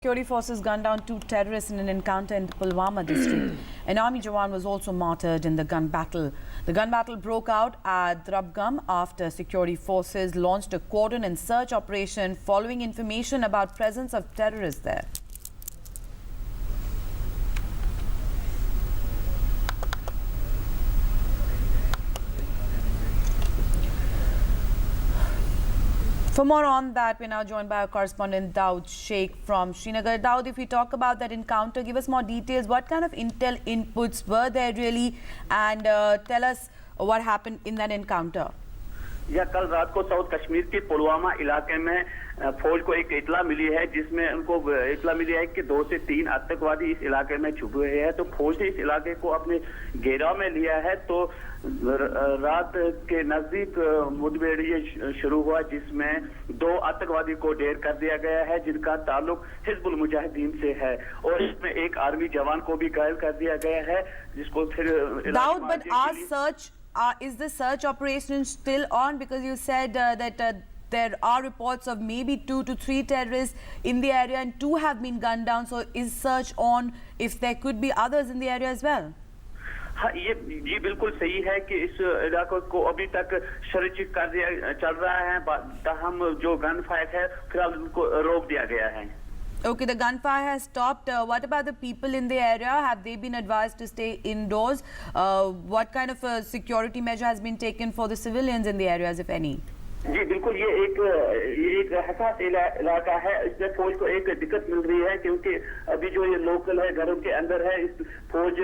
Security forces gunned down 2 terrorists in an encounter in the Pulwama district. An army jawan was also martyred in the gun battle. The gun battle broke out at Drabgam after security forces launched a cordon and search operation following information about presence of terrorists there. For more on that, we're now joined by our correspondent Daud Sheikh from Srinagar. Daud, if we talk about that encounter, give us more details. What kind of intel inputs were there really? And tell us what happened in that encounter. या कल रात को south Kashmir के पुलवामा इलाके में फौज को एक इतला मिली है, जिसमें उनको इतला मिली है कि 2 से 3 आतंकवादी इस इलाके में छुपे हुए हैं। तो फौज ने इस इलाके को अपने घेराव में लिया है। तो रात के नजदीक मुठभेड़ ये शुरू हुआ, जिसमें 2 आतंकवादी को ढेर कर दिया गया है, जिनका ताल्लुक हिजबुल मुजाहिदीन से है, और इसमें एक आर्मी जवान को भी घायल कर दिया गया है, जिसको फिर Daud, but our search is the search operation still on? Because you said that there are reports of maybe 2 to 3 terrorists in the area and 2 have been gunned down. So is search on if there could be others in the area as well? हाँ, ये बिल्कुल सही है कि इस इलाके को अभी तक सर्च कर दिया चल रहा है, ताहम जो गन फायर है फिलहाल उनको रोक दिया गया है। Okay, the gunfire has stopped. What about the people in the area? Have they been advised to stay indoors? What kind of security measure has been taken for the civilians in the areas, if any? जी बिल्कुल, ये एक हसास इलाका है। इसमें फौज को एक दिक्कत मिल रही है, क्योंकि अभी जो ये लोकल है घरों के अंदर है, इस फौज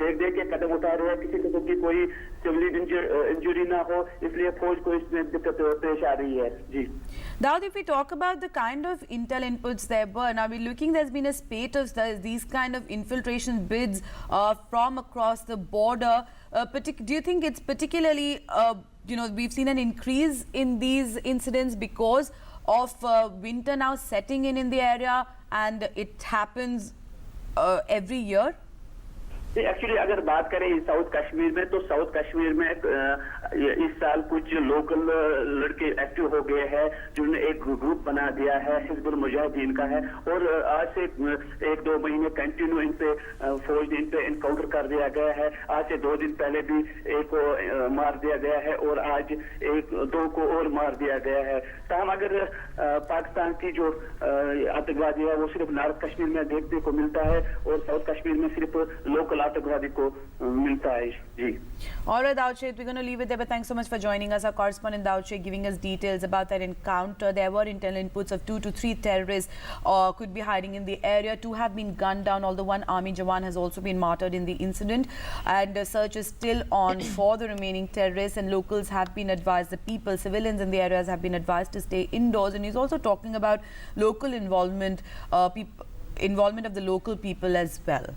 देख के कदम उठा रही है, किसी किस्म की कोई सिविलियन इंजरी ना हो, इसलिए फौज को इसमें दिक्कत पेश आ रही है। जी Daud, if we talk about the kind of intel inputs there were, now we're looking, there's been a spate of these kind of infiltration bids from across the border. Do you think it's particularly, we've seen an increase in these incidents because of winter now setting in the area, and it happens every year? Actually अगर बात करें south Kashmir में, तो south Kashmir में इस साल कुछ local लड़के एक्टिव हो गए हैं, जिन्होंने एक ग्रुप बना दिया है, हिजबुल मुजाहिदीन का है, और आज से 1-2 महीने कंटिन्यू इन पे फौज ने इन पे इनकाउंटर कर दिया गया है। आज से 2 दिन पहले भी एक को मार दिया गया है, और आज 1-2 को और मार दिया गया है। तमाम अगर पाकिस्तान की जो आतंकवादी है वो सिर्फ नॉर्थ कश्मीर में देखने को मिलता है, और साउथ कश्मीर में सिर्फ लोकल आतंकवादी को मिलता है। जी All right, Daud Sheikh, we're going to leave it there, but thanks so much for joining us. Our correspondent Daud Sheikh giving us details about that encounter. There were intel inputs of 2 to 3 terrorists could be hiding in the area. 2 have been gunned down, although 1 army jawan has also been martyred in the incident. And the search is still on for the remaining terrorists, and locals have been advised, the people, civilians in the areas have been advised to stay indoors. And he's also talking about local involvement, involvement of the local people as well.